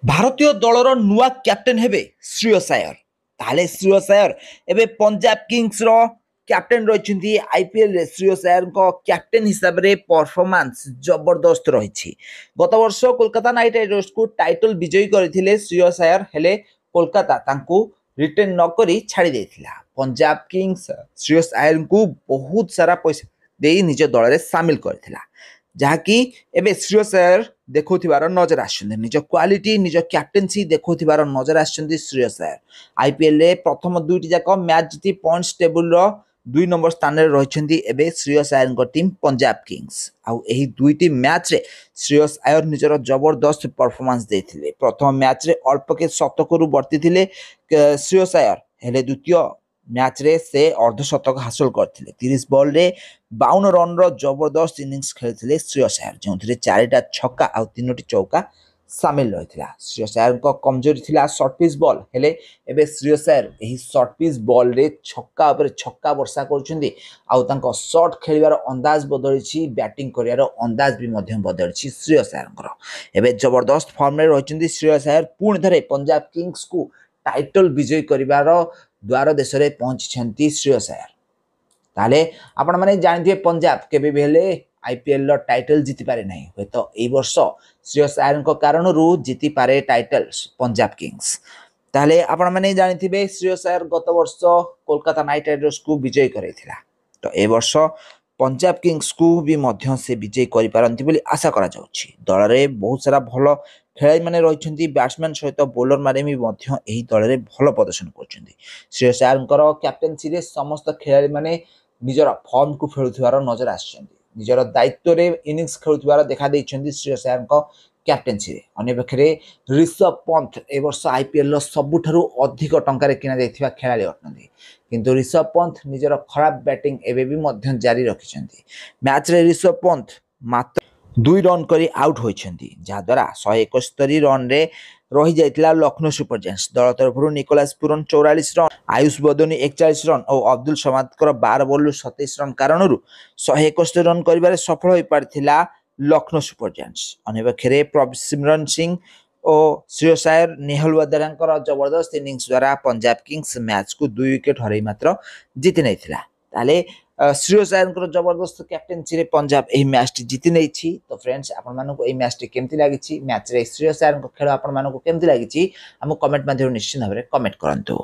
ଭାରତୀୟ ଦଳର ନୂଆ କ୍ୟାପ୍ଟେନ୍ ହେବେ ଶ୍ରେୟସ ଆୟର। ତାହେଲେ ଶ୍ରେୟସ ଆୟର ଏବେ ପଞ୍ଜାବ କିଙ୍ଗସର କ୍ୟାପ୍ଟେନ୍ ରହିଛନ୍ତି। ଆଇପିଏଲ୍ରେ ଶ୍ରେୟସ ଆୟରଙ୍କ କ୍ୟାପ୍ଟେନ୍ ହିସାବରେ ପରଫର୍ମାନ୍ସ ଜବରଦସ୍ତ ରହିଛି। ଗତ ବର୍ଷ କୋଲକାତା ନାଇଟ୍ ରାଇଡର୍ସକୁ ଟାଇଟଲ୍ ବିଜୟୀ କରିଥିଲେ ଶ୍ରେୟସ ଆୟର, ହେଲେ କୋଲକାତା ତାଙ୍କୁ ରିଟେନ୍ ନକରି ଛାଡ଼ି ଦେଇଥିଲା। ପଞ୍ଜାବ କିଙ୍ଗସ ଶ୍ରେୟସ ଆୟରଙ୍କୁ ବହୁତ ସାରା ପଇସା ଦେଇ ନିଜ ଦଳରେ ସାମିଲ କରିଥିଲା, ଯାହାକି ଏବେ ଶ୍ରେୟସ ଆୟର ଦେଖୁଥିବାର ନଜର ଆସୁଛନ୍ତି। ନିଜ କ୍ୱାଲିଟି, ନିଜ କ୍ୟାପ୍ଟେନ୍ସି ଦେଖୁଥିବାର ନଜର ଆସୁଛନ୍ତି ଶ୍ରେୟସ ଆୟର। ଆଇପିଏଲ୍ରେ ପ୍ରଥମ ଦୁଇଟି ଯାକ ମ୍ୟାଚ୍ ଜିତି ପଏଣ୍ଟସ୍ ଟେବୁଲର 2 ନମ୍ବର ସ୍ଥାନରେ ରହିଛନ୍ତି ଏବେ ଶ୍ରେୟସ ଆୟରଙ୍କ ଟିମ୍ ପଞ୍ଜାବ କିଙ୍ଗସ। ଆଉ ଏହି ଦୁଇଟି ମ୍ୟାଚ୍ରେ ଶ୍ରେୟସ ଆୟର ନିଜର ଜବରଦସ୍ତ ପରଫର୍ମାନ୍ସ ଦେଇଥିଲେ। ପ୍ରଥମ ମ୍ୟାଚ୍ରେ ଅଳ୍ପକେ ଶତକରୁ ବର୍ତ୍ତିଥିଲେ ଶ୍ରେୟସ ଆୟର, ହେଲେ ଦ୍ୱିତୀୟ ମ୍ୟାଚ୍ରେ ସେ ଅର୍ଦ୍ଧଶତକ ହାସଲ କରିଥିଲେ। 30 ବଲ୍ରେ 52 ରନ୍ର ଜବରଦସ୍ତ ଇନିଂସ ଖେଳିଥିଲେ ଶ୍ରେୟସ ଆୟର, ଯେଉଁଥିରେ 4ଟା ଛକା ଆଉ 3ଟି ଚୌକା ସାମିଲ ରହିଥିଲା। ଶ୍ରେୟସ ଆୟରଙ୍କ କମଜୋରି ଥିଲା ସର୍ଟ ପିଚ୍ ବଲ୍, ହେଲେ ଏବେ ଶ୍ରେୟସ ଆୟର ଏହି ସର୍ଟ ପିଚ୍ ବଲ୍ରେ ଛକା ଉପରେ ଛକା ବର୍ଷା କରୁଛନ୍ତି। ଆଉ ତାଙ୍କ ସଟ୍ ଖେଳିବାର ଅନ୍ଦାଜ ବଦଳିଛି, ବ୍ୟାଟିଂ କରିବାର ଅନ୍ଦାଜ ବି ମଧ୍ୟ ବଦଳିଛି ଶ୍ରେୟସ ଆୟରଙ୍କର। ଏବେ ଜବରଦସ୍ତ ଫର୍ମରେ ରହିଛନ୍ତି ଶ୍ରେୟସ ଆୟର। ପୁଣି ଥରେ ପଞ୍ଜାବ କିଙ୍ଗସକୁ ଟାଇଟଲ୍ ବିଜୟୀ କରିବାର ଦ୍ୱାର ଦେଶରେ ପହଞ୍ଚିଛନ୍ତି ଶ୍ରେୟସ ଆୟର। ତାହେଲେ ଆପଣମାନେ ଜାଣିଥିବେ ପଞ୍ଜାବ କେବେ ବି ହେଲେ ଆଇପିଏଲ୍ର ଟାଇଟଲ୍ ଜିତିପାରେ ନାହିଁ। ହୁଏତ ଏଇ ବର୍ଷ ଶ୍ରେୟସ ଆୟରଙ୍କ କାରଣରୁ ଜିତିପାରେ ଟାଇଟଲ୍ ପଞ୍ଜାବ କିଙ୍ଗସ। ତାହେଲେ ଆପଣମାନେ ଜାଣିଥିବେ ଶ୍ରେୟସ ଆୟର ଗତ ବର୍ଷ କୋଲକାତା ନାଇଟ୍ ରାଇଡର୍ସକୁ ବିଜୟୀ କରାଇଥିଲା। ତ ଏ ବର୍ଷ ପଞ୍ଜାବ କିଙ୍ଗସକୁ ବି ମଧ୍ୟ ସେ ବିଜୟୀ କରିପାରନ୍ତି ବୋଲି ଆଶା କରାଯାଉଛି। ଦଳରେ ବହୁତ ସାରା ଭଲ ଖେଳାଳିମାନେ ରହିଛନ୍ତି। ବ୍ୟାଟ୍ସମ୍ୟାନ୍ ସହିତ ବୋଲରମାନେ ବି ମଧ୍ୟ ଏହି ଦଳରେ ଭଲ ପ୍ରଦର୍ଶନ କରୁଛନ୍ତି। ଶ୍ରେୟସ ଆୟରଙ୍କର କ୍ୟାପ୍ଟେନ୍ସିରେ ସମସ୍ତ ଖେଳାଳିମାନେ ନିଜର ଫର୍ମକୁ ଖେଳୁଥିବାର ନଜର ଆସିଛନ୍ତି। ନିଜର ଦାୟିତ୍ୱରେ ଇନିଂସ ଖେଳୁଥିବାର ଦେଖାଦେଇଛନ୍ତି ଶ୍ରେୟସ ଆୟରଙ୍କ କ୍ୟାପ୍ଟେନ୍ସିରେ। ଅନ୍ୟପକ୍ଷରେ ରିଷଭ ପନ୍ଥ ଏ ବର୍ଷ ଆଇପିଏଲ୍ର ସବୁଠାରୁ ଅଧିକ ଟଙ୍କାରେ କିଣାଯାଇଥିବା ଖେଳାଳି ଅଟନ୍ତି, କିନ୍ତୁ ରିଷଭ ପନ୍ଥ ନିଜର ଖରାପ ବ୍ୟାଟିଂ ଏବେ ବି ମଧ୍ୟ ଜାରି ରଖିଛନ୍ତି। ମ୍ୟାଚ୍ରେ ରିଷଭ ପନ୍ଥ ମାତ୍ର 2 ରନ୍ କରି ଆଉଟ୍ ହୋଇଛନ୍ତି, ଯାହାଦ୍ୱାରା 171 ରନ୍ରେ ରହିଯାଇଥିଲା ଲକ୍ଷ୍ନୌ ସୁପର ଜାଏଣ୍ଟସ୍। ଦଳ ତରଫରୁ Nicholas Pooran 44 run, Ayush Badoni 41 run ଓ ଅବଦୁଲ ସମାଦଙ୍କର 12 ବଲ୍ରୁ 27 ରନ୍ କାରଣରୁ 171 ରନ୍ କରିବାରେ ସଫଳ ହୋଇପାରିଥିଲା ଲକ୍ଷ୍ନୌ ସୁପର ଜାଏଣ୍ଟସ୍। ଅନ୍ୟପକ୍ଷରେ ପ୍ରଭସିମରନ ସିଂ ଓ ଶ୍ରେୟସ ଆୟର, ନେହଲ ୱାଦେରାଙ୍କର ଜବରଦସ୍ତ ଇନିଂସ ଦ୍ୱାରା ପଞ୍ଜାବ କିଙ୍ଗସ ମ୍ୟାଚ୍କୁ 2 ୱିକେଟ୍ ହରାଇ ମାତ୍ର ଜିତି ନେଇଥିଲା। ତାହେଲେ ଶ୍ରେୟସ ଆୟରଙ୍କର ଜବରଦସ୍ତ କ୍ୟାପ୍ଟେନ୍ସିରେ ପଞ୍ଜାବ ଏହି ମ୍ୟାଚ୍ଟି ଜିତି ନେଇଛି। ତ ଫ୍ରେଣ୍ଡସ୍, ଆପଣମାନଙ୍କୁ ଏହି ମ୍ୟାଚ୍ଟି କେମିତି ଲାଗିଛି, ମ୍ୟାଚ୍ରେ ଶ୍ରେୟସ ଆୟରଙ୍କ ଖେଳ ଆପଣମାନଙ୍କୁ କେମିତି ଲାଗିଛି, ଆମକୁ କମେଣ୍ଟ ମାଧ୍ୟମରେ ନିଶ୍ଚିତ ଭାବରେ କମେଣ୍ଟ କରନ୍ତୁ।